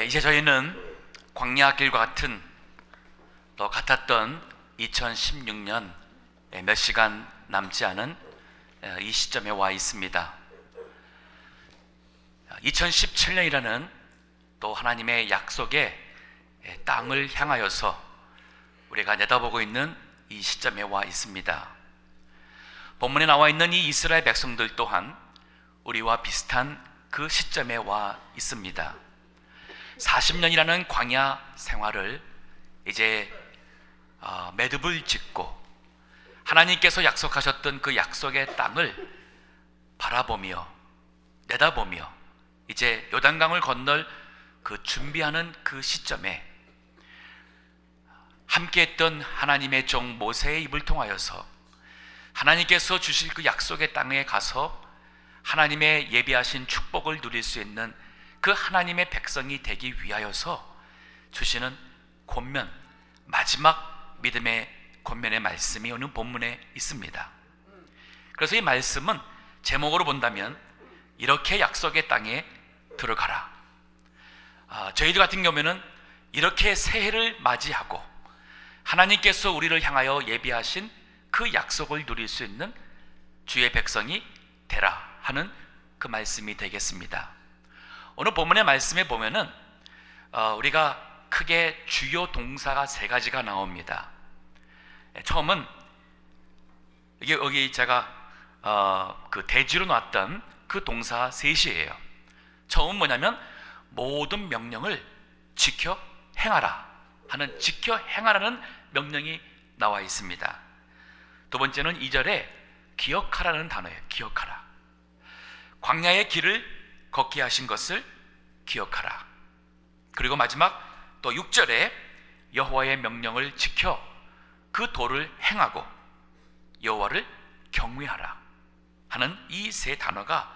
이제 저희는 광야길과 같은 또 같았던 2016년 몇 시간 남지 않은 이 시점에 와 있습니다. 2017년이라는 또 하나님의 약속의 땅을 향하여서 우리가 내다보고 있는 이 시점에 와 있습니다. 본문에 나와 있는 이 이스라엘 백성들 또한 우리와 비슷한 그 시점에 와 있습니다. 40년이라는 광야 생활을 이제 매듭을 짓고 하나님께서 약속하셨던 그 약속의 땅을 바라보며 내다보며 이제 요단강을 건널 그 준비하는 그 시점에 함께했던 하나님의 종 모세의 입을 통하여서 하나님께서 주실 그 약속의 땅에 가서 하나님의 예비하신 축복을 누릴 수 있는 그 하나님의 백성이 되기 위하여서 주시는 권면, 마지막 믿음의 권면의 말씀이 오늘 본문에 있습니다. 그래서 이 말씀은 제목으로 본다면 이렇게 약속의 땅에 들어가라. 저희들 같은 경우에는 이렇게 새해를 맞이하고 하나님께서 우리를 향하여 예비하신 그 약속을 누릴 수 있는 주의 백성이 되라 하는 그 말씀이 되겠습니다. 오늘 본문의 말씀에 보면은 우리가 크게 주요 동사가 세 가지가 나옵니다. 처음은 여기 제가 그 대지로 놨던 그 동사 셋이에요. 처음은 뭐냐면 모든 명령을 지켜 행하라 하는 지켜 행하라는 명령이 나와 있습니다. 두 번째는 2절에 기억하라는 단어예요. 기억하라. 광야의 길을 걷게 하신 것을 기억하라. 그리고 마지막 또 6절에 여호와의 명령을 지켜 그 도를 행하고 여호와를 경외하라 하는 이 세 단어가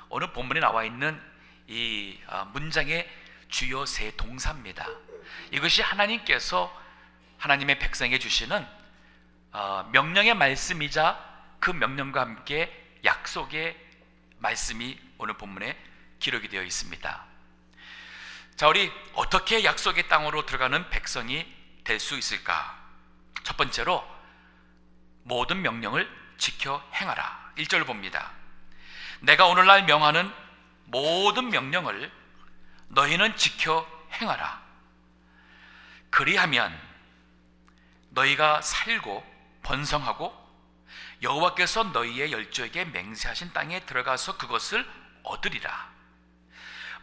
오늘 본문에 나와 있는 이 문장의 주요 세 동사입니다. 이것이 하나님께서 하나님의 백성에게 주시는 명령의 말씀이자 그 명령과 함께 약속의 말씀이 오늘 본문에 기록이 되어 있습니다. 자, 우리 어떻게 약속의 땅으로 들어가는 백성이 될 수 있을까? 첫 번째로 모든 명령을 지켜 행하라. 1절 봅니다. 내가 오늘날 명하는 모든 명령을 너희는 지켜 행하라. 그리하면 너희가 살고 번성하고 여호와께서 너희의 열조에게 맹세하신 땅에 들어가서 그것을 얻으리라.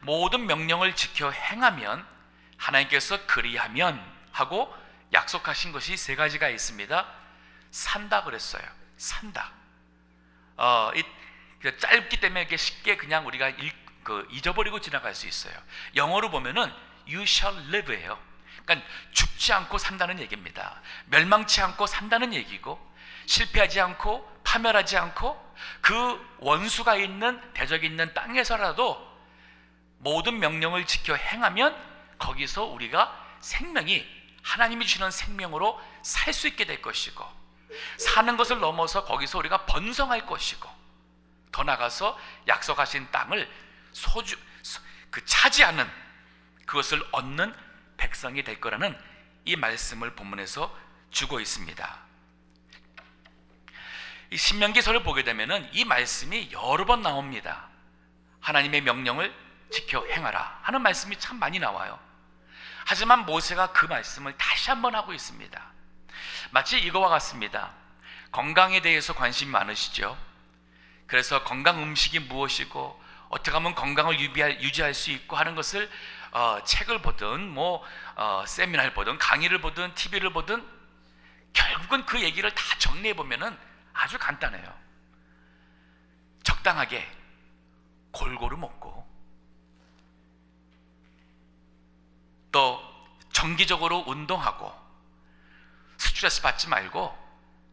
모든 명령을 지켜 행하면 하나님께서 그리하면 하고 약속하신 것이 세 가지가 있습니다. 산다 그랬어요. 산다. 짧기 때문에 이렇게 쉽게 그냥 우리가 잊어버리고 지나갈 수 있어요. 영어로 보면은 you shall live예요. 그러니까 죽지 않고 산다는 얘기입니다. 멸망치 않고 산다는 얘기고, 실패하지 않고 파멸하지 않고 그 원수가 있는 대적이 있는 땅에서라도 모든 명령을 지켜 행하면 거기서 우리가 생명이 하나님이 주시는 생명으로 살 수 있게 될 것이고, 사는 것을 넘어서 거기서 우리가 번성할 것이고, 더 나아가서 약속하신 땅을 차지하는 그것을 얻는 백성이 될 거라는 이 말씀을 본문에서 주고 있습니다. 이 신명기서를 보게 되면은 이 말씀이 여러 번 나옵니다. 하나님의 명령을 지켜 행하라 하는 말씀이 참 많이 나와요. 하지만 모세가 그 말씀을 다시 한번 하고 있습니다. 마치 이거와 같습니다. 건강에 대해서 관심이 많으시죠? 그래서 건강 음식이 무엇이고 어떻게 하면 건강을 유지할 수 있고 하는 것을 책을 보든 세미나를 보든 강의를 보든 TV를 보든 결국은 그 얘기를 다 정리해 보면은 아주 간단해요. 적당하게 골고루 먹고 또 정기적으로 운동하고 스트레스 받지 말고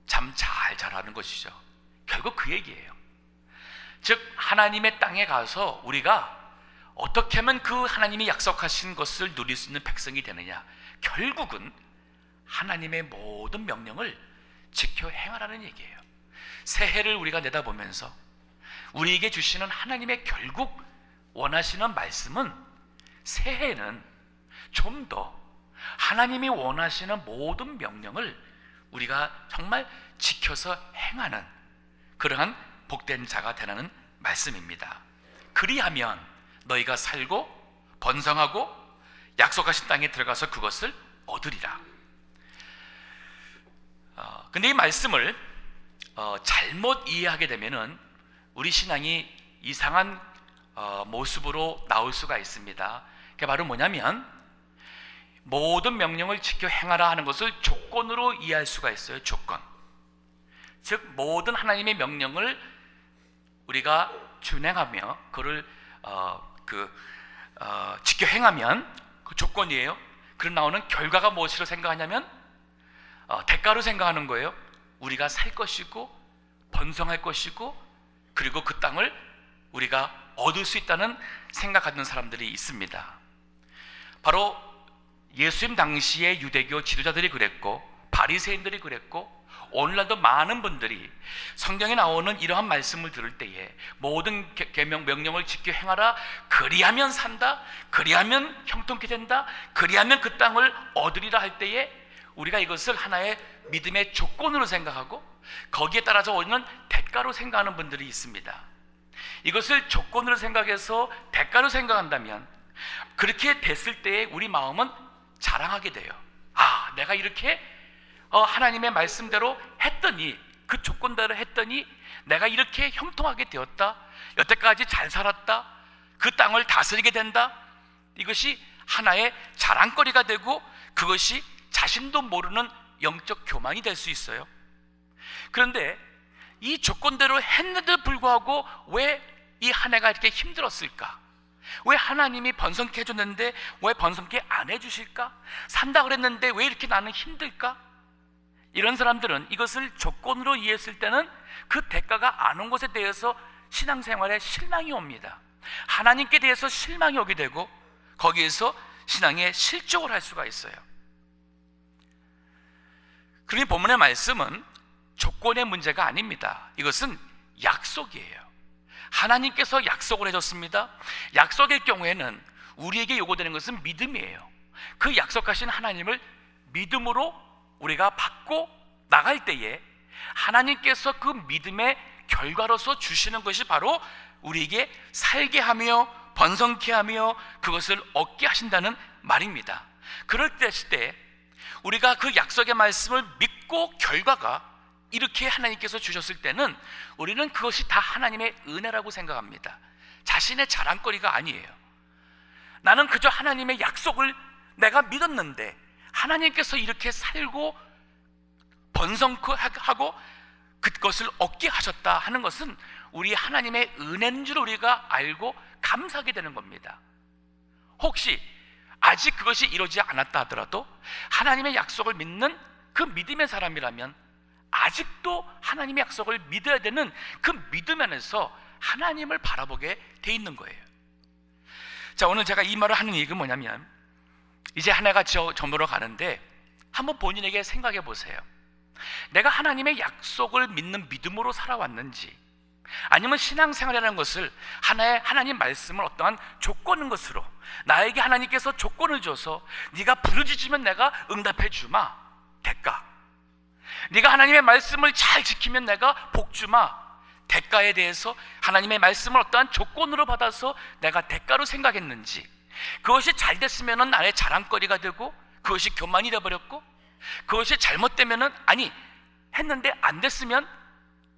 잠 잘 자라는 것이죠. 결국 그 얘기예요. 즉 하나님의 땅에 가서 우리가 어떻게 하면 그 하나님이 약속하신 것을 누릴 수 있는 백성이 되느냐, 결국은 하나님의 모든 명령을 지켜 행하라는 얘기예요. 새해를 우리가 내다보면서 우리에게 주시는 하나님의 결국 원하시는 말씀은 새해에는 좀 더 하나님이 원하시는 모든 명령을 우리가 정말 지켜서 행하는 그러한 복된 자가 되라는 말씀입니다. 그리하면 너희가 살고 번성하고 약속하신 땅에 들어가서 그것을 얻으리라. 근데 이 말씀을 잘못 이해하게 되면은 우리 신앙이 이상한 모습으로 나올 수가 있습니다. 그게 바로 뭐냐면 모든 명령을 지켜 행하라 하는 것을 조건으로 이해할 수가 있어요. 조건. 즉 모든 하나님의 명령을 우리가 준행하며 그를 지켜 행하면 그 조건이에요. 그럼 나오는 결과가 무엇으로 생각하냐면 대가로 생각하는 거예요. 우리가 살 것이고 번성할 것이고 그리고 그 땅을 우리가 얻을 수 있다는 생각하는 사람들이 있습니다. 바로 예수님 당시에 유대교 지도자들이 그랬고 바리새인들이 그랬고 오늘날도 많은 분들이 성경에 나오는 이러한 말씀을 들을 때에 모든 계명 명령을 지켜 행하라, 그리하면 산다, 그리하면 형통케 된다, 그리하면 그 땅을 얻으리라 할 때에 우리가 이것을 하나의 믿음의 조건으로 생각하고 거기에 따라서 오는 대가로 생각하는 분들이 있습니다. 이것을 조건으로 생각해서 대가로 생각한다면 그렇게 됐을 때에 우리 마음은 자랑하게 돼요. 아, 내가 이렇게 하나님의 말씀대로 했더니, 그 조건대로 했더니 내가 이렇게 형통하게 되었다, 여태까지 잘 살았다, 그 땅을 다스리게 된다. 이것이 하나의 자랑거리가 되고 그것이 자신도 모르는 영적 교만이 될 수 있어요. 그런데 이 조건대로 했는데도 불구하고 왜 이 한 해가 이렇게 힘들었을까? 왜 하나님이 번성케 해줬는데 왜 번성케 안 해주실까? 산다 그랬는데 왜 이렇게 나는 힘들까? 이런 사람들은 이것을 조건으로 이해했을 때는 그 대가가 안 온 것에 대해서 신앙생활에 실망이 옵니다. 하나님께 대해서 실망이 오게 되고 거기에서 신앙에 실족을 할 수가 있어요. 그러니 본문의 말씀은 조건의 문제가 아닙니다. 이것은 약속이에요. 하나님께서 약속을 해줬습니다. 약속의 경우에는 우리에게 요구되는 것은 믿음이에요. 그 약속하신 하나님을 믿음으로 우리가 받고 나갈 때에 하나님께서 그 믿음의 결과로서 주시는 것이 바로 우리에게 살게 하며 번성케 하며 그것을 얻게 하신다는 말입니다. 그럴 때 우리가 그 약속의 말씀을 믿고 결과가 이렇게 하나님께서 주셨을 때는 우리는 그것이 다 하나님의 은혜라고 생각합니다. 자신의 자랑거리가 아니에요. 나는 그저 하나님의 약속을 내가 믿었는데 하나님께서 이렇게 살고 번성케 하고 그것을 얻게 하셨다 하는 것은 우리 하나님의 은혜인 줄 우리가 알고 감사하게 되는 겁니다. 혹시 아직 그것이 이루어지지 않았다 하더라도 하나님의 약속을 믿는 그 믿음의 사람이라면 아직도 하나님의 약속을 믿어야 되는 그 믿음 안에서 하나님을 바라보게 돼 있는 거예요. 자, 오늘 제가 이 말을 하는 이유가 뭐냐면 이제 한 해가 저물어 가는데 한번 본인에게 생각해 보세요. 내가 하나님의 약속을 믿는 믿음으로 살아왔는지 아니면 신앙생활이라는 것을 하나의 하나님 말씀을 어떠한 조건인 것으로 나에게 하나님께서 조건을 줘서 네가 부르짖으면 내가 응답해 주마, 대가, 네가 하나님의 말씀을 잘 지키면 내가 복 주마, 대가에 대해서 하나님의 말씀을 어떠한 조건으로 받아서 내가 대가로 생각했는지, 그것이 잘 됐으면 나의 자랑거리가 되고 그것이 교만이 되어버렸고 그것이 잘못되면 아니 했는데 안 됐으면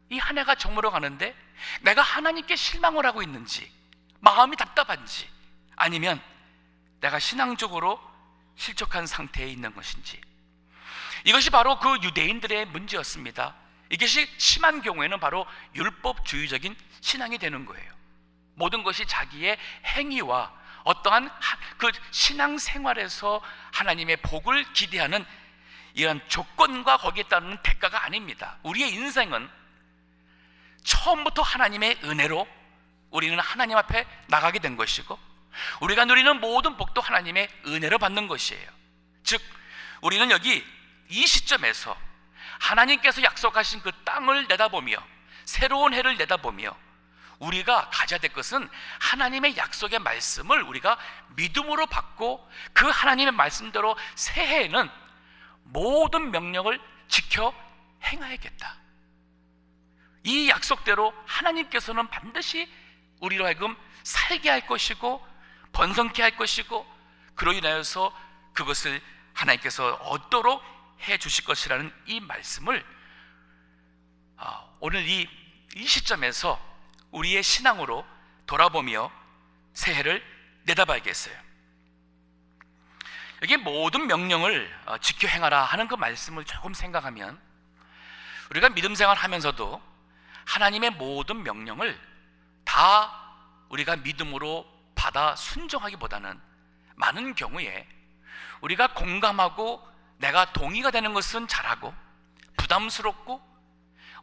이 한 해가 저물어 가는데 내가 하나님께 실망을 하고 있는지, 마음이 답답한지, 아니면 내가 신앙적으로 실족한 상태에 있는 것인지, 이것이 바로 그 유대인들의 문제였습니다. 이것이 심한 경우에는 바로 율법주의적인 신앙이 되는 거예요. 모든 것이 자기의 행위와 어떠한 그 신앙생활에서 하나님의 복을 기대하는 이런 조건과 거기에 따르는 대가가 아닙니다. 우리의 인생은 처음부터 하나님의 은혜로 우리는 하나님 앞에 나가게 된 것이고 우리가 누리는 모든 복도 하나님의 은혜로 받는 것이에요. 즉 우리는 여기 이 시점에서 하나님께서 약속하신 그 땅을 내다보며 새로운 해를 내다보며 우리가 가져야 될 것은 하나님의 약속의 말씀을 우리가 믿음으로 받고 그 하나님의 말씀대로 새해에는 모든 명령을 지켜 행하야겠다. 이 약속대로 하나님께서는 반드시 우리로 하여금 살게 할 것이고 번성케 할 것이고 그로 인하여서 그것을 하나님께서 얻도록 해 주실 것이라는 이 말씀을 오늘 이 시점에서 우리의 신앙으로 돌아보며 새해를 내다봐야겠어요. 여기 모든 명령을 지켜 행하라 하는 그 말씀을 조금 생각하면 우리가 믿음 생활하면서도 하나님의 모든 명령을 다 우리가 믿음으로 받아 순종하기보다는 많은 경우에 우리가 공감하고 내가 동의가 되는 것은 잘하고 부담스럽고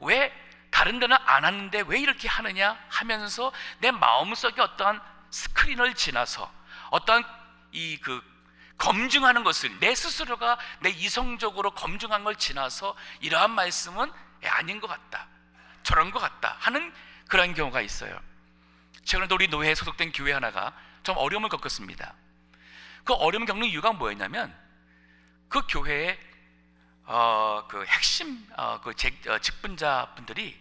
왜 다른 데는 안 하는데 왜 이렇게 하느냐 하면서 내 마음속에 어떠한 스크린을 지나서 어떠한 검증하는 것을 내 스스로가 내 이성적으로 검증한 걸 지나서 이러한 말씀은 아닌 것 같다, 저런 것 같다 하는 그런 경우가 있어요. 최근에도 우리 노회에 소속된 교회 하나가 좀 어려움을 겪었습니다. 그 어려움을 겪는 이유가 뭐였냐면 그 교회의 그 핵심 직분자 분들이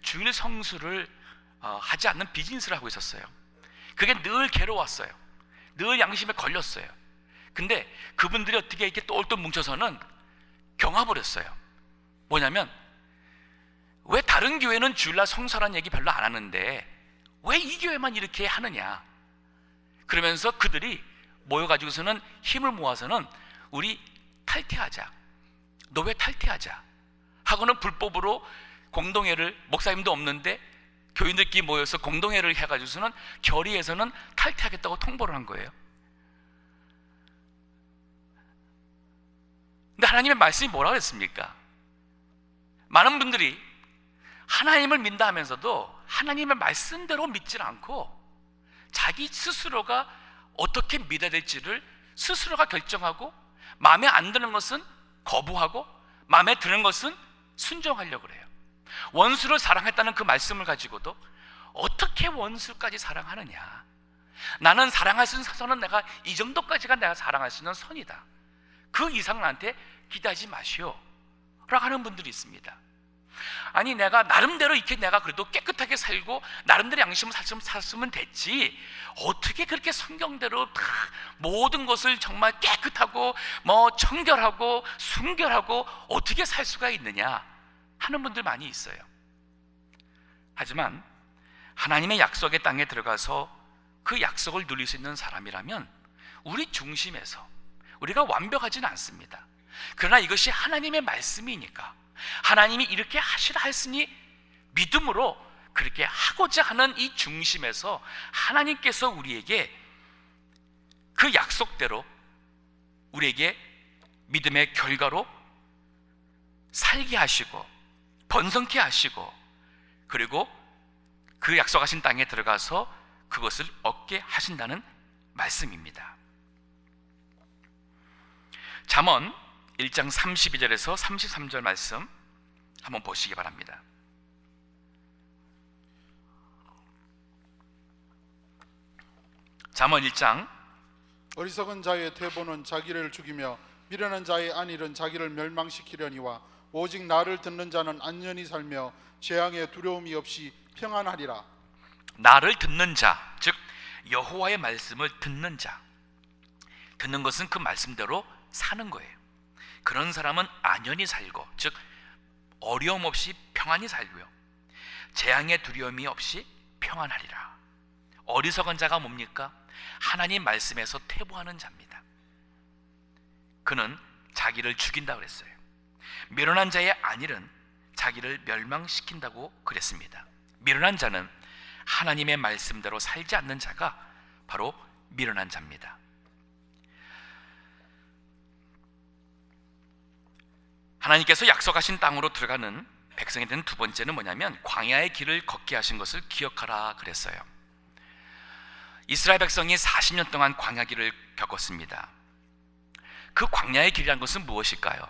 주일 성수를 하지 않는 비즈니스를 하고 있었어요. 그게 늘 괴로웠어요. 늘 양심에 걸렸어요. 근데 그분들이 어떻게 이렇게 똘똘 뭉쳐서는 경합을 했어요. 뭐냐면 왜 다른 교회는 주일날 성수하라는 얘기 별로 안 하는데 왜 이 교회만 이렇게 하느냐. 그러면서 그들이 모여가지고서는 힘을 모아서는 우리 탈퇴하자, 노회 탈퇴하자 하고는 불법으로 공동회를, 목사님도 없는데 교인들끼리 모여서 공동회를 해가지고서는 결의에서는 탈퇴하겠다고 통보를 한 거예요. 근데 하나님의 말씀이 뭐라고 했습니까? 많은 분들이 하나님을 믿다 하면서도 하나님의 말씀대로 믿질 않고 자기 스스로가 어떻게 믿어야 될지를 스스로가 결정하고 마음에 안 드는 것은 거부하고 마음에 드는 것은 순종하려고 그래요. 원수를 사랑했다는 그 말씀을 가지고도 어떻게 원수까지 사랑하느냐, 나는 사랑할 수 있는 선은 내가 이 정도까지가 내가 사랑할 수 있는 선이다, 그 이상 나한테 기대하지 마시오 라고 하는 분들이 있습니다. 아니 내가 나름대로 이렇게 내가 그래도 깨끗하게 살고 나름대로 양심을 살았으면 됐지 어떻게 그렇게 성경대로 다 모든 것을 정말 깨끗하고 청결하고 순결하고 어떻게 살 수가 있느냐 하는 분들 많이 있어요. 하지만 하나님의 약속의 땅에 들어가서 그 약속을 누릴 수 있는 사람이라면 우리 중심에서 우리가 완벽하지는 않습니다. 그러나 이것이 하나님의 말씀이니까 하나님이 이렇게 하시라 했으니 믿음으로 그렇게 하고자 하는 이 중심에서 하나님께서 우리에게 그 약속대로 우리에게 믿음의 결과로 살게 하시고 번성케 하시고 그리고 그 약속하신 땅에 들어가서 그것을 얻게 하신다는 말씀입니다. 잠언 1장 32절에서 33절 말씀 한번 보시기 바랍니다. 잠언 1장 어리석은 자의 태보는 자기를 죽이며 미련한 자의 안일은 자기를 멸망시키려니와 오직 나를 듣는 자는 안전히 살며 재앙의 두려움이 없이 평안하리라. 나를 듣는 자, 즉 여호와의 말씀을 듣는 자, 듣는 것은 그 말씀대로 사는 거예요. 그런 사람은 안연히 살고, 즉 어려움 없이 평안히 살고요, 재앙의 두려움이 없이 평안하리라. 어리석은 자가 뭡니까? 하나님 말씀에서 퇴보하는 자입니다. 그는 자기를 죽인다 그랬어요. 미련한 자의 안일은 자기를 멸망시킨다고 그랬습니다. 미련한 자는 하나님의 말씀대로 살지 않는 자가 바로 미련한 자입니다. 하나님께서 약속하신 땅으로 들어가는 백성이 되는 두 번째는 뭐냐면 광야의 길을 걷게 하신 것을 기억하라 그랬어요. 이스라엘 백성이 40년 동안 광야 길을 겪었습니다. 그 광야의 길이라는 것은 무엇일까요?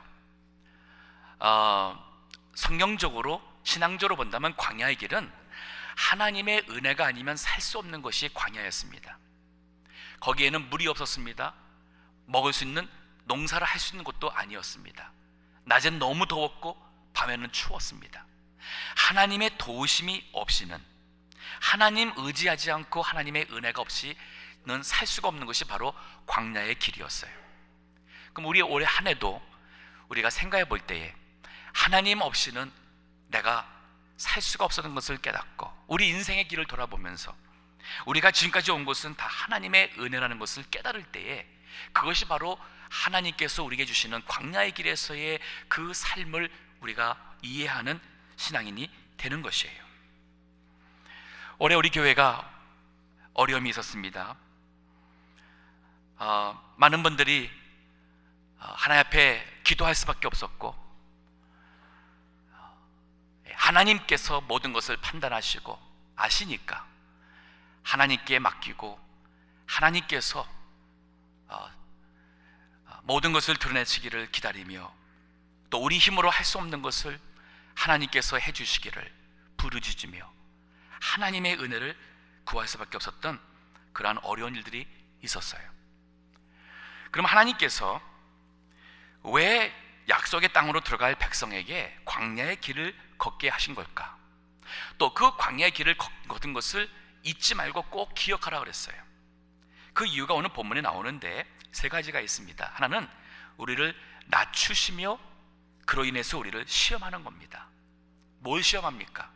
성경적으로 신앙적으로 본다면 광야의 길은 하나님의 은혜가 아니면 살 수 없는 것이 광야였습니다. 거기에는 물이 없었습니다. 먹을 수 있는 농사를 할 수 있는 곳도 아니었습니다. 낮엔 너무 더웠고 밤에는 추웠습니다. 하나님의 도우심이 없이는, 하나님 의지하지 않고 하나님의 은혜가 없이는 살 수가 없는 것이 바로 광야의 길이었어요. 그럼 우리 올해 한 해도 우리가 생각해 볼 때에 하나님 없이는 내가 살 수가 없었던 것을 깨닫고, 우리 인생의 길을 돌아보면서 우리가 지금까지 온 곳은 다 하나님의 은혜라는 것을 깨달을 때에, 그것이 바로 하나님께서 우리에게 주시는 광야의 길에서의 그 삶을 우리가 이해하는 신앙인이 되는 것이에요. 올해 우리 교회가 어려움이 있었습니다. 많은 분들이 하나님 앞에 기도할 수밖에 없었고, 하나님께서 모든 것을 판단하시고 아시니까 하나님께 맡기고, 하나님께서 모든 것을 드러내시기를 기다리며, 또 우리 힘으로 할 수 없는 것을 하나님께서 해주시기를 부르짖으며 하나님의 은혜를 구할 수밖에 없었던 그러한 어려운 일들이 있었어요. 그럼 하나님께서 왜 약속의 땅으로 들어갈 백성에게 광야의 길을 걷게 하신 걸까? 또 그 광야의 길을 걷은 것을 잊지 말고 꼭 기억하라 그랬어요. 그 이유가 오늘 본문에 나오는데 세 가지가 있습니다. 하나는 우리를 낮추시며 그로 인해서 우리를 시험하는 겁니다. 뭘 시험합니까?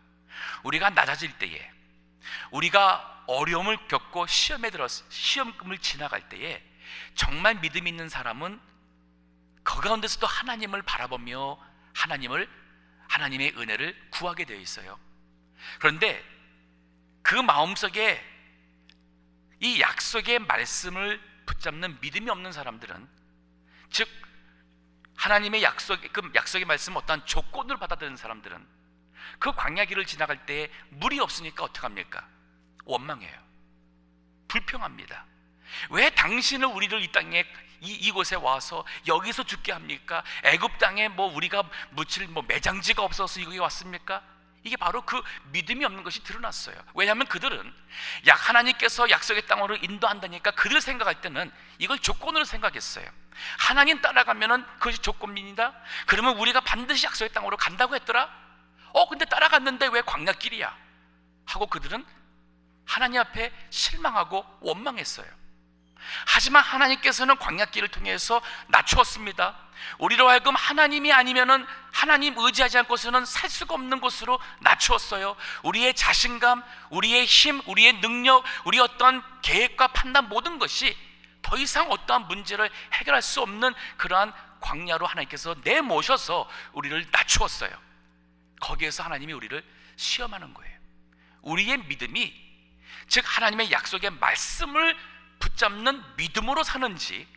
우리가 낮아질 때에, 우리가 어려움을 겪고 시험을 지나갈 때에 정말 믿음 있는 사람은 그 가운데서도 하나님을 바라보며 하나님의 은혜를 구하게 되어 있어요. 그런데 그 마음속에 이 약속의 말씀을 붙잡는 믿음이 없는 사람들은, 즉 하나님의 그 약속의 말씀을 어떠한 조건으로 받아들이는 사람들은 그 광야 길을 지나갈 때 물이 없으니까 어떡합니까? 원망해요. 불평합니다. 왜 당신은 우리를 이 땅에 이곳에 와서 여기서 죽게 합니까? 애굽 땅에 우리가 묻힐 매장지가 없어서 여기 왔습니까? 이게 바로 그 믿음이 없는 것이 드러났어요. 왜냐하면 그들은 하나님께서 약속의 땅으로 인도한다니까 그들 생각할 때는 이걸 조건으로 생각했어요. 하나님 따라가면은 그것이 조건입니다. 그러면 우리가 반드시 약속의 땅으로 간다고 했더라? 근데 따라갔는데 왜 광야길이야? 하고 그들은 하나님 앞에 실망하고 원망했어요. 하지만 하나님께서는 광야길을 통해서 낮추었습니다. 우리로 하여금 하나님이 아니면은, 하나님 의지하지 않고서는 살 수가 없는 곳으로 낮추었어요. 우리의 자신감, 우리의 힘, 우리의 능력, 우리의 어떤 계획과 판단, 모든 것이 더 이상 어떠한 문제를 해결할 수 없는 그러한 광야로 하나님께서 내모셔서 우리를 낮추었어요. 거기에서 하나님이 우리를 시험하는 거예요. 우리의 믿음이, 즉 하나님의 약속의 말씀을 붙잡는 믿음으로 사는지,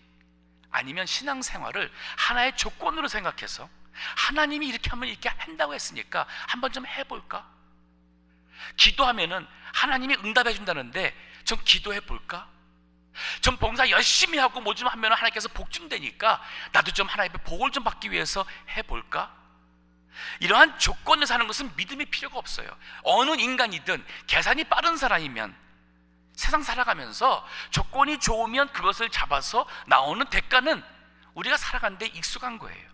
아니면 신앙생활을 하나의 조건으로 생각해서 하나님이 이렇게 하면 이렇게 한다고 했으니까 한번 좀 해볼까? 기도하면은 하나님이 응답해 준다는데 좀 기도해 볼까? 좀 봉사 열심히 하고 뭐 좀 하면 하나님께서 복 준다니까 나도 좀 하나님의 복을 좀 받기 위해서 해볼까? 이러한 조건을 사는 것은 믿음이 필요가 없어요. 어느 인간이든 계산이 빠른 사람이면 세상 살아가면서 조건이 좋으면 그것을 잡아서 나오는 대가는 우리가 살아가는 데 익숙한 거예요.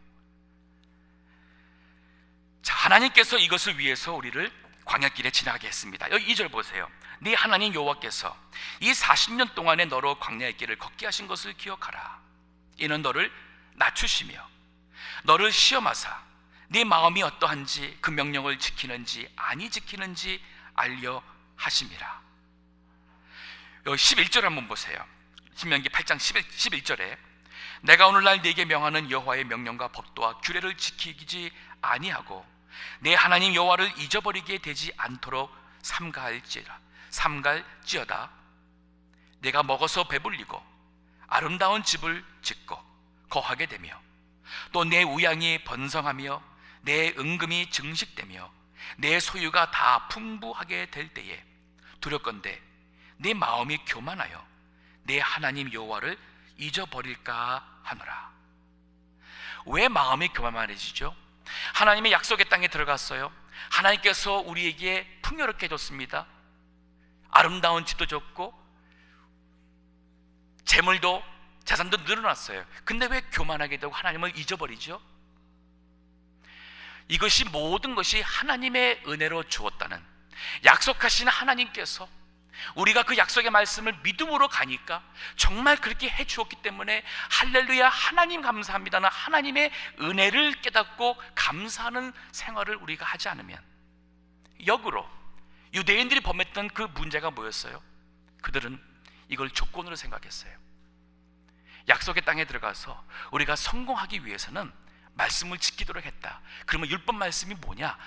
자, 하나님께서 이것을 위해서 우리를 광야길에 지나게 했습니다. 여기 2절 보세요. 네 하나님 여호와께서 이 40년 동안에 너로 광야의 길을 걷게 하신 것을 기억하라. 이는 너를 낮추시며 너를 시험하사 네 마음이 어떠한지 그 명령을 지키는지 아니 지키는지 알려 하심이라. 여기 11절 한번 보세요. 신명기 8장 11절에 내가 오늘날 네게 명하는 여호와의 명령과 법도와 규례를 지키지 아니하고 내 하나님 여호와를 잊어버리게 되지 않도록 삼갈지어다. 내가 먹어서 배불리고 아름다운 집을 짓고 거하게 되며 또 내 우양이 번성하며 내 은금이 증식되며 내 소유가 다 풍부하게 될 때에 두렵건대 내 마음이 교만하여 내 하나님 여호와를 잊어버릴까 하노라. 왜 마음이 교만해지죠? 하나님의 약속의 땅에 들어갔어요. 하나님께서 우리에게 풍요롭게 해줬습니다. 아름다운 집도 줬고 재물도 재산도 늘어났어요. 근데 왜 교만하게 되고 하나님을 잊어버리죠? 이것이 모든 것이 하나님의 은혜로 주었다는, 약속하신 하나님께서 우리가 그 약속의 말씀을 믿음으로 가니까 정말 그렇게 해 주었기 때문에 할렐루야 하나님 감사합니다는 하나님의 은혜를 깨닫고 감사하는 생활을 우리가 하지 않으면, 역으로 유대인들이 범했던 그 문제가 뭐였어요? 그들은 이걸 조건으로 생각했어요. 약속의 땅에 들어가서 우리가 성공하기 위해서는 말씀을 지키도록 했다. 그러면 율법 말씀이 뭐냐?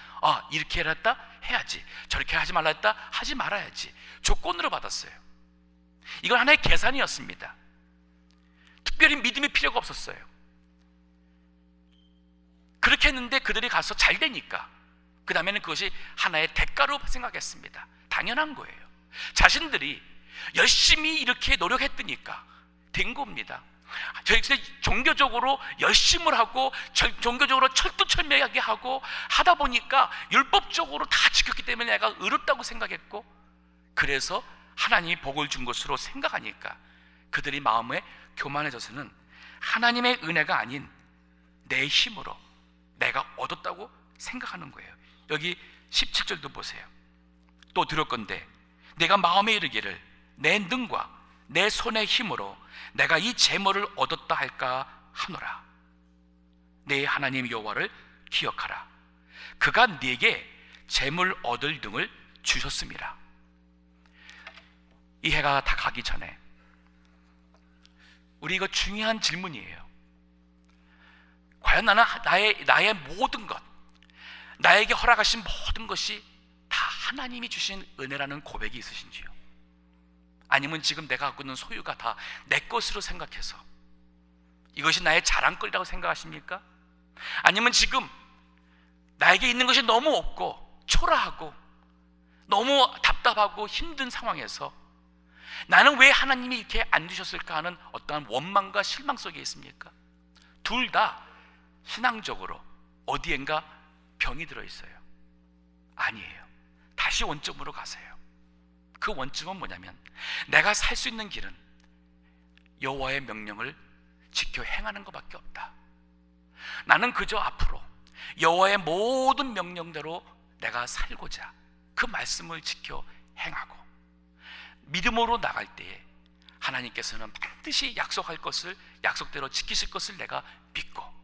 이렇게 해라 했다? 해야지. 저렇게 하지 말라 했다? 하지 말아야지. 조건으로 받았어요. 이건 하나의 계산이었습니다. 특별히 믿음이 필요가 없었어요. 그렇게 했는데 그들이 가서 잘 되니까 그 다음에는 그것이 하나의 대가로 생각했습니다. 당연한 거예요. 자신들이 열심히 이렇게 노력했으니까 된 겁니다. 종교적으로 열심을 하고 종교적으로 철두철미하게 하고 하다 보니까 율법적으로 다 지켰기 때문에 내가 의롭다고 생각했고, 그래서 하나님이 복을 준 것으로 생각하니까 그들이 마음에 교만해져서는 하나님의 은혜가 아닌 내 힘으로 내가 얻었다고 생각하는 거예요. 여기 17절도 보세요. 또 들었건대 내가 마음에 이르기를 내 능과 내 손의 힘으로 내가 이 재물을 얻었다 할까 하노라. 내 하나님 여호와를 기억하라. 그가 네게 재물 얻을 등을 주셨음이라. 이 해가 다 가기 전에 우리 이거 중요한 질문이에요. 과연 나는 나의 모든 것, 나에게 허락하신 모든 것이 다 하나님이 주신 은혜라는 고백이 있으신지요? 아니면 지금 내가 갖고 있는 소유가 다 내 것으로 생각해서 이것이 나의 자랑거리라고 생각하십니까? 아니면 지금 나에게 있는 것이 너무 없고 초라하고 너무 답답하고 힘든 상황에서 나는 왜 하나님이 이렇게 안 주셨을까 하는 어떠한 원망과 실망 속에 있습니까? 둘 다 신앙적으로 어디엔가 병이 들어있어요. 아니에요. 다시 원점으로 가세요. 그 원점은 뭐냐면, 내가 살 수 있는 길은 여호와의 명령을 지켜 행하는 것밖에 없다. 나는 그저 앞으로 여호와의 모든 명령대로 내가 살고자 그 말씀을 지켜 행하고 믿음으로 나갈 때에 하나님께서는 반드시 약속할 것을, 약속대로 지키실 것을 내가 믿고,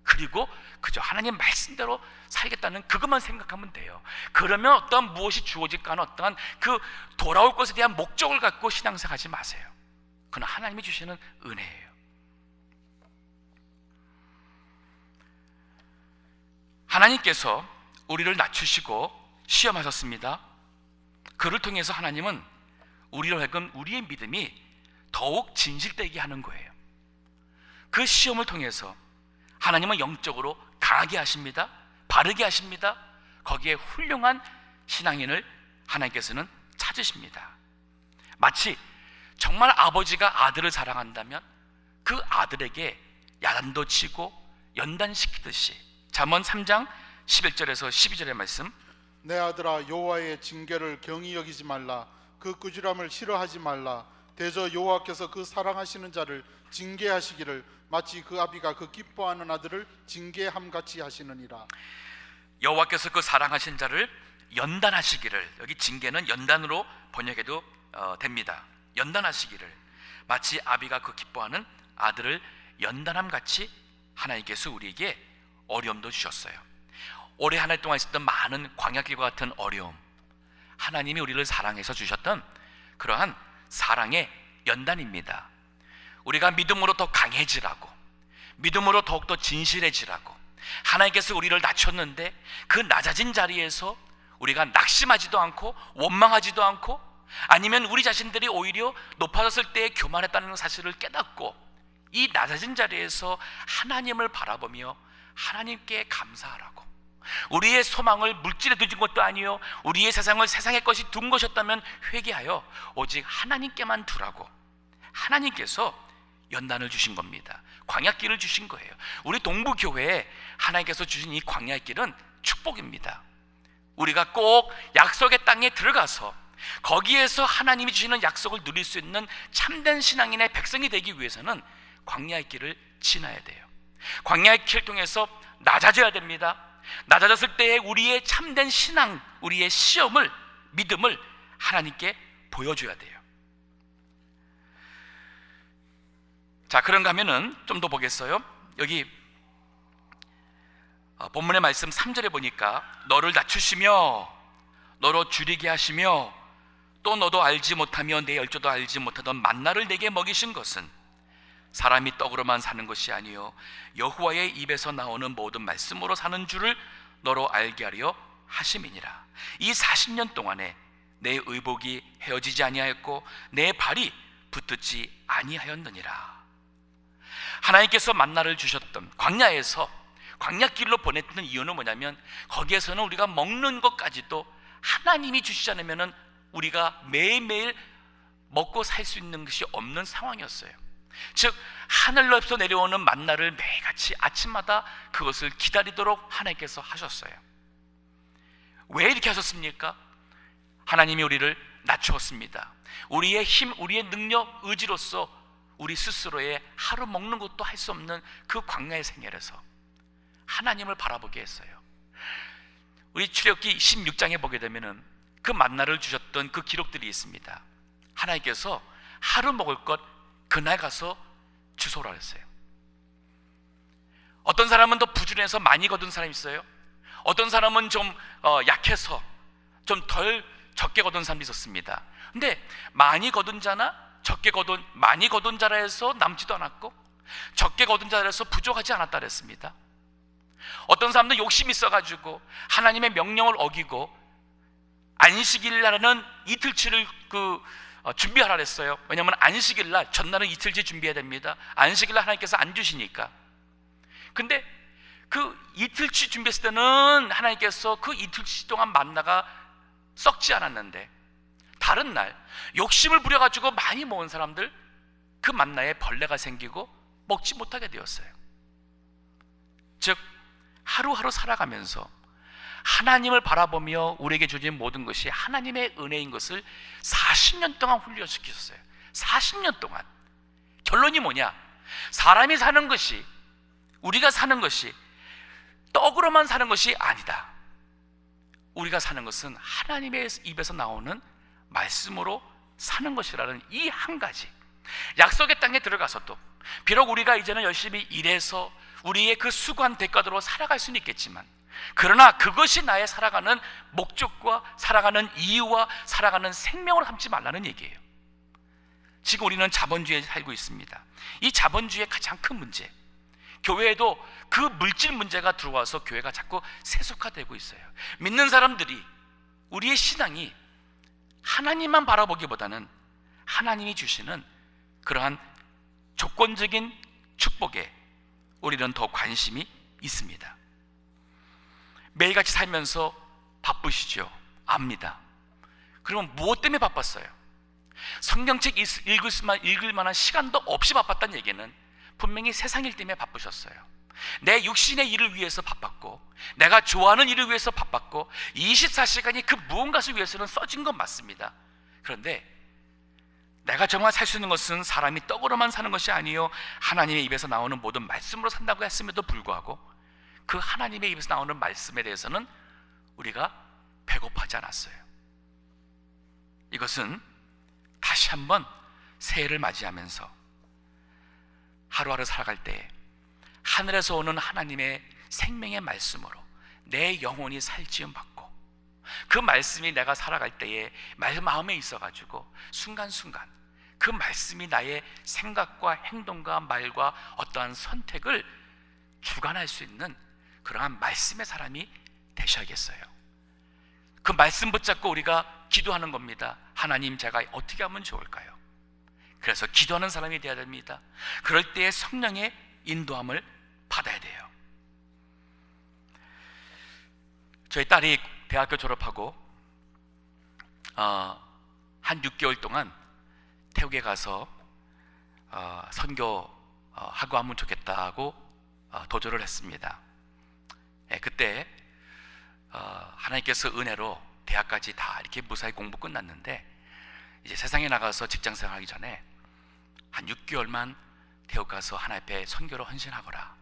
그리고 그저 하나님 말씀대로 살겠다는 그것만 생각하면 돼요. 그러면 어떠한 무엇이 주어질까 하는 어떠한 그 돌아올 것에 대한 목적을 갖고 신앙생활하지 마세요. 그건 하나님이 주시는 은혜예요. 하나님께서 우리를 낮추시고 시험하셨습니다. 그를 통해서 하나님은 우리로 하여금 우리의 믿음이 더욱 진실되게 하는 거예요. 그 시험을 통해서 하나님은 영적으로 강하게 하십니다. 바르게 하십니다. 거기에 훌륭한 신앙인을 하나님께서는 찾으십니다. 마치 정말 아버지가 아들을 사랑한다면 그 아들에게 야단도 치고 연단시키듯이, 잠언 3장 11절에서 12절의 말씀, 내 아들아 여호와의 징계를 경히 여기지 말라. 그 꾸지람을 싫어하지 말라. 대저 여호와께서 그 사랑하시는 자를 징계하시기를 마치 그 아비가 그 기뻐하는 아들을 징계함같이 하시느니라. 여호와께서 그 사랑하신 자를 연단하시기를, 여기 징계는 연단으로 번역해도 됩니다. 연단하시기를 마치 아비가 그 기뻐하는 아들을 연단함같이 하나님께서 우리에게 어려움도 주셨어요. 올해 한 해 동안 있었던 많은 광야길과 같은 어려움, 하나님이 우리를 사랑해서 주셨던 그러한 사랑의 연단입니다. 우리가 믿음으로 더 강해지라고, 믿음으로 더욱더 진실해지라고 하나님께서 우리를 낮췄는데, 그 낮아진 자리에서 우리가 낙심하지도 않고 원망하지도 않고, 아니면 우리 자신들이 오히려 높아졌을 때 교만했다는 사실을 깨닫고 이 낮아진 자리에서 하나님을 바라보며 하나님께 감사하라고, 우리의 소망을 물질에 두진 것도 아니요 우리의 세상을 세상의 것이 둔 것이었다면 회개하여 오직 하나님께만 두라고 하나님께서 연단을 주신 겁니다. 광야길을 주신 거예요. 우리 동부교회에 하나님께서 주신 이 광야길은 축복입니다. 우리가 꼭 약속의 땅에 들어가서 거기에서 하나님이 주시는 약속을 누릴 수 있는 참된 신앙인의 백성이 되기 위해서는 광야의 길을 지나야 돼요. 광야의 길을 통해서 낮아져야 됩니다. 낮아졌을 때에 우리의 참된 신앙, 우리의 시험을, 믿음을 하나님께 보여줘야 돼요. 자, 그런가 하면은 좀 더 보겠어요. 여기 본문의 말씀 3절에 보니까 너를 낮추시며 너로 줄이게 하시며 또 너도 알지 못하며 내 열조도 알지 못하던 만나를 내게 먹이신 것은 사람이 떡으로만 사는 것이 아니요 여호와의 입에서 나오는 모든 말씀으로 사는 줄을 너로 알게 하려 하심이니라. 이 40년 동안에 내 의복이 헤어지지 아니하였고 내 발이 붙지 아니하였느니라. 하나님께서 만나를 주셨던 광야에서 광야길로 보냈던 이유는 뭐냐면 거기에서는 우리가 먹는 것까지도 하나님이 주시지 않으면 우리가 매일매일 먹고 살 수 있는 것이 없는 상황이었어요. 즉 하늘로부터 내려오는 만나를 매일같이 아침마다 그것을 기다리도록 하나님께서 하셨어요. 왜 이렇게 하셨습니까? 하나님이 우리를 낮추었습니다. 우리의 힘, 우리의 능력, 의지로서 우리 스스로의 하루 먹는 것도 할 수 없는 그 광야의 생활에서 하나님을 바라보게 했어요. 우리 출애굽기 16장에 보게 되면은 그 만나를 주셨던 그 기록들이 있습니다. 하나님께서 하루 먹을 것 그날 가서 주소라 했어요. 어떤 사람은 더 부지런해서 많이 거둔 사람이 있어요. 어떤 사람은 좀 약해서 좀 덜 적게 거둔 사람이 있었습니다. 근데 많이 거둔 자나 많이 거둔 자라 해서 남지도 않았고 적게 거둔 자라 해서 부족하지 않았다 그랬습니다. 어떤 사람도 욕심이 있어가지고 하나님의 명령을 어기고 안식일날은 이틀치를 준비하라 그랬어요. 왜냐하면 안식일날 전날은 이틀치 준비해야 됩니다. 안식일날 하나님께서 안 주시니까. 근데 그 이틀치 준비했을 때는 하나님께서 그 이틀치 동안 만나가 썩지 않았는데 다른 날 욕심을 부려가지고 많이 모은 사람들 그 만나에 벌레가 생기고 먹지 못하게 되었어요. 즉 하루하루 살아가면서 하나님을 바라보며 우리에게 주신 모든 것이 하나님의 은혜인 것을 40년 동안 훈련시키셨어요. 40년 동안. 결론이 뭐냐? 사람이 사는 것이, 우리가 사는 것이 떡으로만 사는 것이 아니다. 우리가 사는 것은 하나님의 입에서 나오는 말씀으로 사는 것이라는 이 한 가지. 약속의 땅에 들어가서도 비록 우리가 이제는 열심히 일해서 우리의 그 수고한 대가로 살아갈 수는 있겠지만, 그러나 그것이 나의 살아가는 목적과 살아가는 이유와 살아가는 생명을 삼지 말라는 얘기예요. 지금 우리는 자본주의에 살고 있습니다. 이 자본주의의 가장 큰 문제, 교회에도 그 물질 문제가 들어와서 교회가 자꾸 세속화되고 있어요. 믿는 사람들이, 우리의 신앙이 하나님만 바라보기보다는 하나님이 주시는 그러한 조건적인 축복에 우리는 더 관심이 있습니다. 매일같이 살면서 바쁘시죠? 압니다. 그러면 무엇 때문에 바빴어요? 성경책 읽을 만한 시간도 없이 바빴다는 얘기는 분명히 세상 일 때문에 바쁘셨어요. 내 육신의 일을 위해서 바빴고, 내가 좋아하는 일을 위해서 바빴고, 24시간이 그 무언가를 위해서는 써진 건 맞습니다. 그런데 내가 정말 살 수 있는 것은 사람이 떡으로만 사는 것이 아니요 하나님의 입에서 나오는 모든 말씀으로 산다고 했음에도 불구하고 그 하나님의 입에서 나오는 말씀에 대해서는 우리가 배고파하지 않았어요. 이것은 다시 한번 새해를 맞이하면서 하루하루 살아갈 때 하늘에서 오는 하나님의 생명의 말씀으로 내 영혼이 살찌움 받고, 그 말씀이 내가 살아갈 때에 마음에 있어가지고 순간순간 그 말씀이 나의 생각과 행동과 말과 어떠한 선택을 주관할 수 있는 그러한 말씀의 사람이 되셔야겠어요. 그 말씀 붙잡고 우리가 기도하는 겁니다. 하나님, 제가 어떻게 하면 좋을까요? 그래서 기도하는 사람이 되어야 됩니다. 그럴 때에 성령의 인도함을 받아야 돼요. 저희 딸이 대학교 졸업하고 한 6개월 동안 태국에 가서 선교하고 하면 좋겠다고 도전을 했습니다. 그때 하나님께서 은혜로 대학까지 다 이렇게 무사히 공부 끝났는데 이제 세상에 나가서 직장 생활하기 전에 한 6개월만 대학 가서 하나님 앞에 선교로 헌신하거라.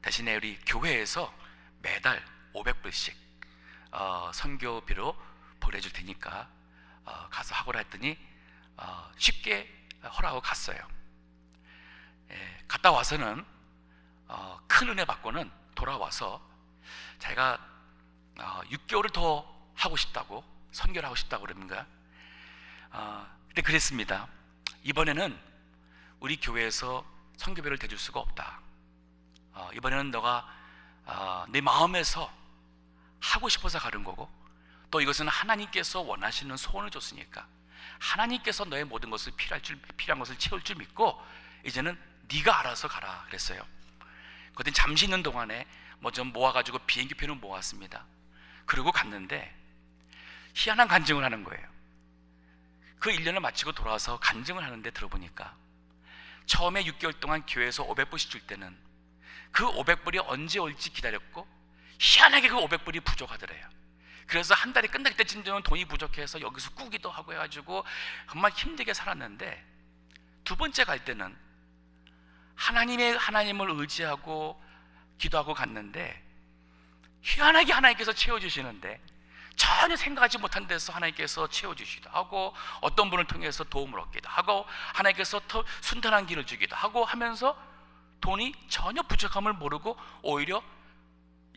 대신에 우리 교회에서 매달 500불씩 선교비로 보내줄 테니까 가서 하거라 했더니 쉽게 허락하고 갔어요. 갔다 와서는 큰 은혜 받고는 돌아와서 자기가 6개월을 더 하고 싶다고, 선교를 하고 싶다고 그러는 거야. 근데 그랬습니다. 이번에는 우리 교회에서 선교비를 대줄 수가 없다. 이번에는 너가 내 마음에서 하고 싶어서 가는 거고, 또 이것은 하나님께서 원하시는 소원을 줬으니까 하나님께서 너의 모든 것을 필요한 것을 채울 줄 믿고 이제는 네가 알아서 가라 그랬어요. 그때 잠시 있는 동안에 뭐 좀 모아가지고 비행기표는 모았습니다. 그러고 갔는데 희한한 간증을 하는 거예요. 그 1년을 마치고 돌아와서 간증을 하는데 들어보니까 처음에 6개월 동안 교회에서 500불씩 줄 때는 그 500불이 언제 올지 기다렸고 희한하게 그 500불이 부족하더래요. 그래서 한 달이 끝날 때쯤 되면 돈이 부족해서 여기서 꾸기도 하고 해가지고 정말 힘들게 살았는데, 두 번째 갈 때는 하나님을 의지하고 기도하고 갔는데 희한하게 하나님께서 채워주시는데, 전혀 생각하지 못한 데서 하나님께서 채워주시기도 하고 어떤 분을 통해서 도움을 얻기도 하고 하나님께서 더 순탄한 길을 주기도 하고 하면서 돈이 전혀 부족함을 모르고 오히려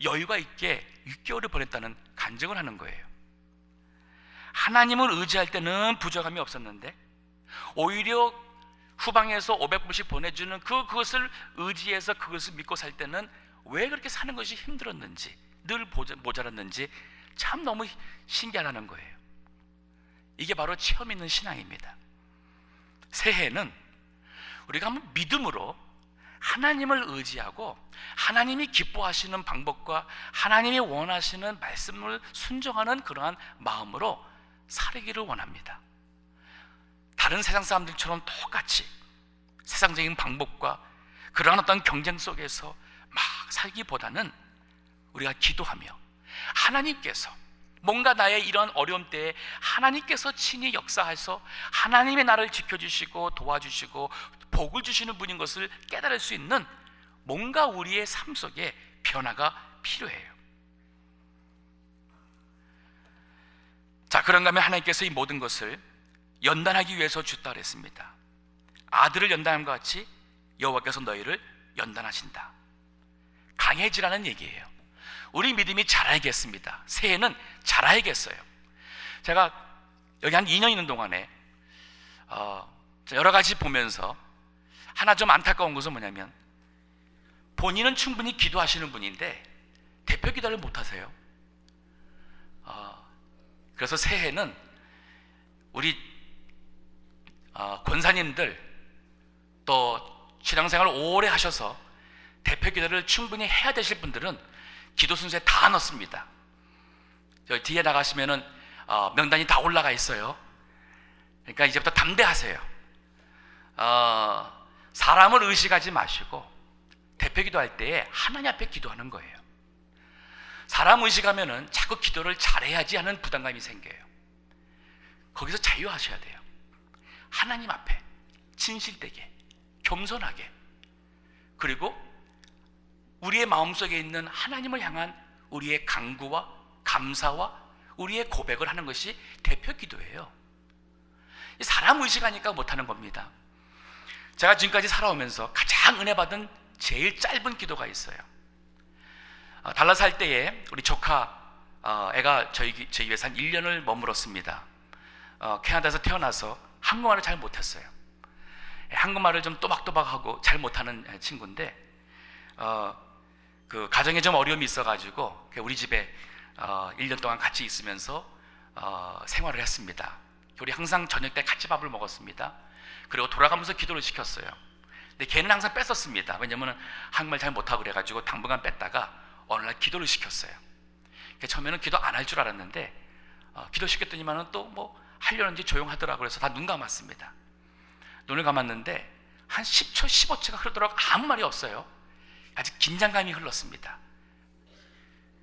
여유가 있게 6개월을 보냈다는 간증을 하는 거예요. 하나님을 의지할 때는 부족함이 없었는데 오히려 후방에서 500불씩 보내주는 그것을 의지해서 그것을 믿고 살 때는 왜 그렇게 사는 것이 힘들었는지, 늘 모자랐는지 참 너무 신기하다는 거예요. 이게 바로 체험 있는 신앙입니다. 새해는 우리가 한번 믿음으로 하나님을 의지하고 하나님이 기뻐하시는 방법과 하나님이 원하시는 말씀을 순종하는 그러한 마음으로 살기를 원합니다. 다른 세상 사람들처럼 똑같이 세상적인 방법과 그러한 어떤 경쟁 속에서 막 살기보다는 우리가 기도하며 하나님께서 뭔가 나의 이런 어려움 때에 하나님께서 친히 역사해서 하나님의 나를 지켜주시고 도와주시고 복을 주시는 분인 것을 깨달을 수 있는 뭔가 우리의 삶 속에 변화가 필요해요. 자, 그런가 하면 하나님께서 이 모든 것을 연단하기 위해서 주셨다 그랬습니다. 아들을 연단함과 같이 여호와께서 너희를 연단하신다. 강해지라는 얘기예요. 우리 믿음이 자라야겠습니다. 새해는 자라야겠어요. 제가 여기 한 2년 있는 동안에 여러 가지 보면서 하나 좀 안타까운 것은 뭐냐면, 본인은 충분히 기도하시는 분인데 대표 기도를 못 하세요. 그래서 새해는 우리 권사님들 또 신앙생활을 오래 하셔서 대표 기도를 충분히 해야 되실 분들은 기도 순서에 다 넣습니다. 저 뒤에 나가시면은 명단이 다 올라가 있어요. 그러니까 이제부터 담대하세요. 사람을 의식하지 마시고 대표 기도할 때에 하나님 앞에 기도하는 거예요. 사람 의식하면은 자꾸 기도를 잘해야지 하는 부담감이 생겨요. 거기서 자유하셔야 돼요. 하나님 앞에 진실되게 겸손하게, 그리고 우리의 마음속에 있는 하나님을 향한 우리의 간구와 감사와 우리의 고백을 하는 것이 대표 기도예요. 사람 의식하니까 못하는 겁니다. 제가 지금까지 살아오면서 가장 은혜 받은 제일 짧은 기도가 있어요. 달라스 할 때에 우리 조카 애가 저희 집에서 한 1년을 머물었습니다. 캐나다에서 태어나서 한국말을 잘 못했어요. 한국말을 좀 또박또박하고 잘 못하는 친구인데 그 가정에 좀 어려움이 있어가지고 우리 집에 1년 동안 같이 있으면서 생활을 했습니다. 우리 항상 저녁 때 같이 밥을 먹었습니다. 그리고 돌아가면서 기도를 시켰어요. 근데 걔는 항상 뺐었습니다. 왜냐면 한국말 잘 못하고 그래가지고 당분간 뺐다가 어느 날 기도를 시켰어요. 처음에는 기도 안 할 줄 알았는데 기도 시켰더니만은 또 뭐 하려는지 조용하더라고요. 그래서 다 눈 감았습니다. 눈을 감았는데 한 10초, 15초가 흐르더라고 아무 말이 없어요. 아주 긴장감이 흘렀습니다.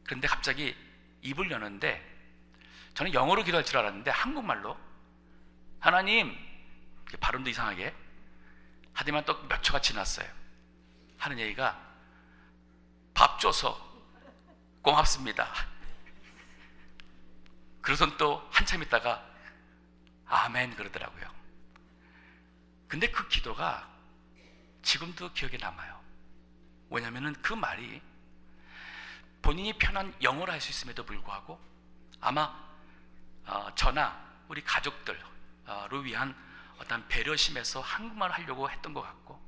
그런데 갑자기 입을 여는데 저는 영어로 기도할 줄 알았는데 한국말로 하나님, 발음도 이상하게 하더니만 또 몇 초가 지났어요. 하는 얘기가 밥 줘서 고맙습니다. 그래서 또 한참 있다가 아멘 그러더라고요. 근데 그 기도가 지금도 기억에 남아요. 왜냐하면 그 말이 본인이 편한 영어로 할 수 있음에도 불구하고 아마 저나 우리 가족들을 위한 어떤 배려심에서 한국말을 하려고 했던 것 같고,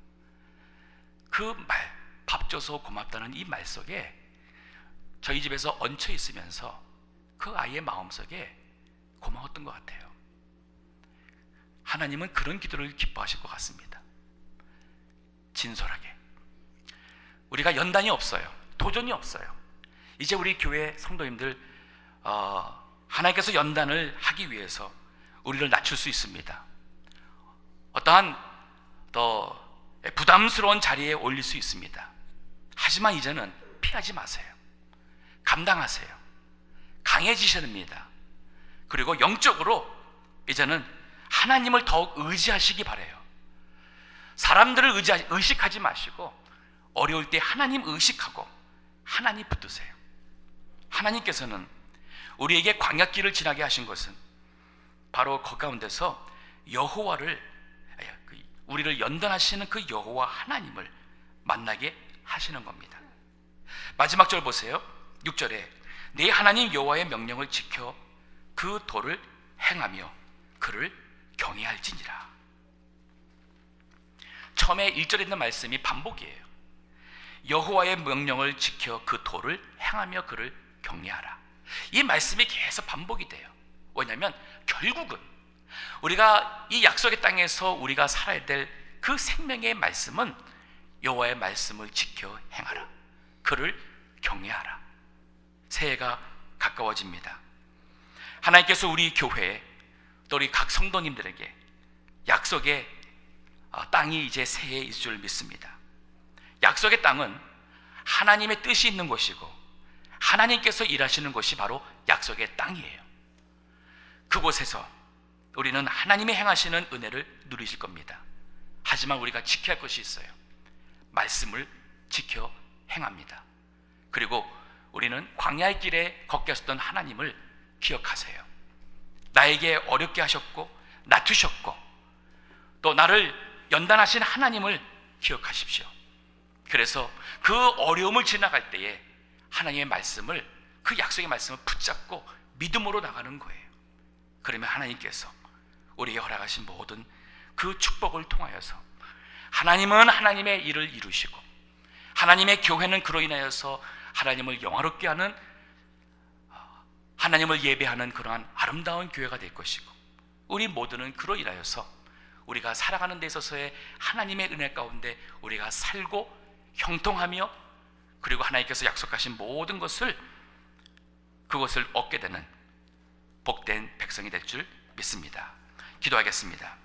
그 말, 밥 줘서 고맙다는 이 말 속에 저희 집에서 얹혀 있으면서 그 아이의 마음속에 고마웠던 것 같아요. 하나님은 그런 기도를 기뻐하실 것 같습니다. 진솔하게. 우리가 연단이 없어요. 도전이 없어요. 이제 우리 교회 성도님들 하나님께서 연단을 하기 위해서 우리를 낮출 수 있습니다. 어떠한 더 부담스러운 자리에 올릴 수 있습니다. 하지만 이제는 피하지 마세요. 감당하세요. 강해지셔야 됩니다. 그리고 영적으로 이제는 하나님을 더욱 의지하시기 바라요. 사람들을 의식하지 마시고 어려울 때 하나님 의식하고 하나님 붙드세요. 하나님께서는 우리에게 광야길을 지나게 하신 것은 바로 그 가운데서 우리를 연단하시는 그 여호와 하나님을 만나게 하시는 겁니다. 마지막 절 보세요. 6절에 네 하나님 여호와의 명령을 지켜 그 도를 행하며 그를 경외할지니라. 처음에 1절에 있는 말씀이 반복이에요. 여호와의 명령을 지켜 그 도를 행하며 그를 경외하라. 이 말씀이 계속 반복이 돼요. 왜냐하면 결국은 우리가 이 약속의 땅에서 우리가 살아야 될 그 생명의 말씀은 여호와의 말씀을 지켜 행하라. 그를 경외하라. 새해가 가까워집니다. 하나님께서 우리 교회에 또 우리 각 성도님들에게 약속의 땅이 이제 새해에 있을 줄 믿습니다. 약속의 땅은 하나님의 뜻이 있는 곳이고 하나님께서 일하시는 곳이 바로 약속의 땅이에요. 그곳에서 우리는 하나님이 행하시는 은혜를 누리실 겁니다. 하지만 우리가 지켜야 할 것이 있어요. 말씀을 지켜 행합니다. 그리고 우리는 광야의 길에 걷게 하셨던 하나님을 기억하세요. 나에게 어렵게 하셨고 낮추셨고 또 나를 연단하신 하나님을 기억하십시오. 그래서 그 어려움을 지나갈 때에 하나님의 말씀을, 그 약속의 말씀을 붙잡고 믿음으로 나가는 거예요. 그러면 하나님께서 우리에게 허락하신 모든 그 축복을 통하여서 하나님은 하나님의 일을 이루시고 하나님의 교회는 그로 인하여서 하나님을 영화롭게 하는, 하나님을 예배하는 그러한 아름다운 교회가 될 것이고 우리 모두는 그로 인하여서 우리가 살아가는 데 있어서의 하나님의 은혜 가운데 우리가 살고 형통하며 그리고 하나님께서 약속하신 모든 것을 그것을 얻게 되는 복된 백성이 될 줄 믿습니다. 기도하겠습니다.